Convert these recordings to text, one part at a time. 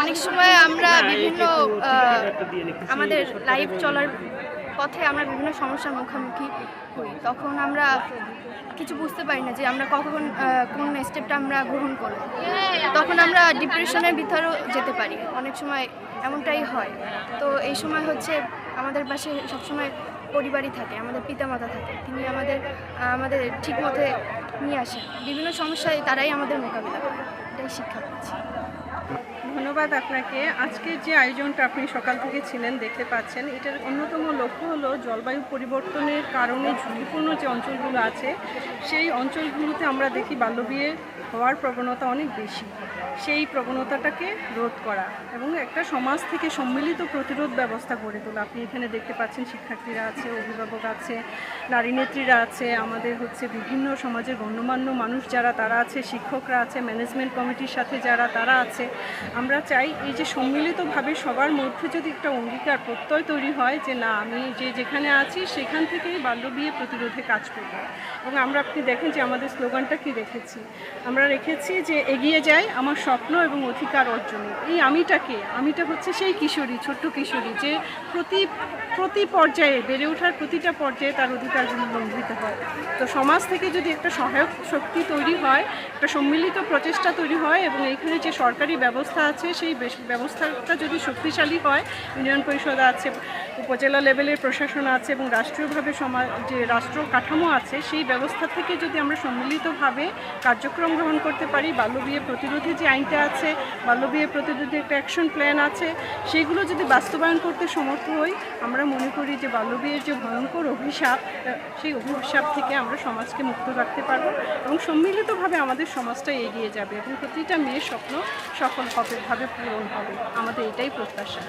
অনেক সময় আমরা বিভিন্ন আমাদের লাইফ চলার পথে আমরা বিভিন্ন সমস্যার মুখোমুখি হই, তখন আমরা কিছু বুঝতে পারি না যে আমরা কখন কোন স্টেপটা আমরা গ্রহণ করব। তখন আমরা ডিপ্রেশনের ভিতরেও যেতে পারি, অনেক সময় এমনটাই হয়। তো এই সময় হচ্ছে আমাদের পাশে সবসময় পরিবারই থাকে, আমাদের পিতামাতা থাকে, তিনি আমাদের ঠিক মতে নিয়ে আসেন। বিভিন্ন সমস্যায় তারাই আমাদের মোকাবিলা করে, এটাই শিক্ষা পাচ্ছি। ধন্যবাদ আপনাকে। আজকে যে আয়োজনটা আপনি সকাল থেকে ছিলেন দেখতে পাচ্ছেন, এটার অন্যতম লক্ষ্য হলো জলবায়ু পরিবর্তনের কারণে ঝুঁকিপূর্ণ যে অঞ্চলগুলো আছে সেই অঞ্চলগুলোতে আমরা দেখি বাল্যবিয়ে হওয়ার প্রবণতা অনেক বেশি। সেই প্রবণতাটাকে রোধ করা এবং একটা সমাজ থেকে সম্মিলিত প্রতিরোধ ব্যবস্থা গড়ে তোলা। আপনি এখানে দেখতে পাচ্ছেন শিক্ষার্থীরা আছে, অভিভাবক আছে, নারী নেত্রীরা আছে, আমাদের বিভিন্ন সমাজের গণ্যমান্য মানুষ যারা তারা আছে, শিক্ষকরা আছে, ম্যানেজমেন্ট কমিটির সাথে যারা তারা আছে। আমরা চাই এই যে সম্মিলিতভাবে সবার মধ্যে যদি একটা অঙ্গীকার প্রত্যয় তৈরি হয় যে না, আমি যেখানে আছি সেখান থেকেই বাল্যবিয়ে প্রতিরোধে কাজ করব। এবং আপনি দেখেন যে আমাদের স্লোগানটা কি রেখেছি, আমরা রেখেছি যে এগিয়ে যাই আমার স্বপ্ন এবং অধিকার অর্জনে। এই আমিটা হচ্ছে সেই কিশোরী, ছোট্ট কিশোরী যে প্রতি পর্যায়ে বেড়ে ওঠার প্রতিটা পর্যায়ে তার অধিকারগুলো লঙ্ঘিত হয়। তো সমাজ থেকে যদি একটা সহায়ক শক্তি তৈরি হয়, একটা সম্মিলিত প্রচেষ্টা তৈরি হয় এবং এইখানে যে সরকারি ব্যবস্থা আছে সেই ব্যবস্থাটা যদি শক্তিশালী হয়, ইউনিয়ন পরিষদ আছে, উপজেলা লেভেলের প্রশাসন আছে এবং রাষ্ট্রীয়ভাবে যে রাষ্ট্র কাঠামো আছে, সেই ব্যবস্থা থেকে যদি আমরা সম্মিলিতভাবে কার্যক্রম গ্রহণ করতে পারি, বাল্যবিয়ে প্রতিরোধী যে আইনটা আছে, বাল্যবিয়ে প্রতিরোধী একটা অ্যাকশন প্ল্যান আছে, সেগুলো যদি বাস্তবায়ন করতে সমর্থ হই, আমরা মনে করি যে বাল্যবিয়ের যে ভয়ঙ্কর অভিশাপ, সেই অভিশাপ থেকে আমরা সমাজকে মুক্ত রাখতে পারবো এবং সম্মিলিতভাবে আমাদের সমাজটা এগিয়ে যাবে এবং প্রতিটা মেয়ের স্বপ্ন সফলভাবে পূরণ হবে। আমাদের এটাই প্রত্যাশা।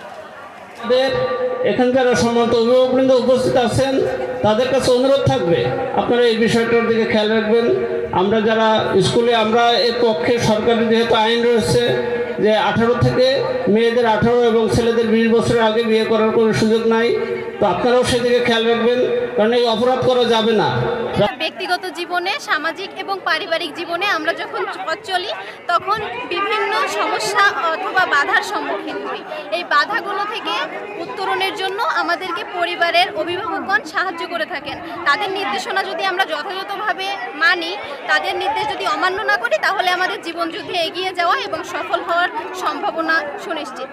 এখানে যারা সম্মানিত অভিভাবকবৃন্দ উপস্থিত আছেন তাদের কাছে অনুরোধ থাকবে আপনারা এই বিষয়টার দিকে খেয়াল রাখবেন। আমরা যারা স্কুলে, আমরা এর পক্ষে সরকারি যেহেতু আইন রয়েছে যে 18 থেকে মেয়েদের 18 এবং ছেলেদের 20 বছরের আগে বিয়ে করার কোনো সুযোগ নাই, তো আপনারাও সেদিকে খেয়াল রাখবেন, কারণ এই অপরাধ করা যাবে না। ব্যক্তিগত জীবনে, সামাজিক এবং পারিবারিক জীবনে আমরা যখন পথ চলি তখন বিভিন্ন সমস্যা অথবা বাধার সম্মুখীন হই। এই বাধাগুলো থেকে উত্তরণের জন্য আমাদেরকে পরিবারের অভিভাবকগণ সাহায্য করে থাকেন। তাদের নির্দেশনা যদি আমরা যথাযথভাবে মানি, তাদের নির্দেশ যদি অমান্য না করি, তাহলে আমাদের জীবনযুদ্ধে এগিয়ে যাওয়া এবং সফল হওয়ার সম্ভাবনা সুনিশ্চিত।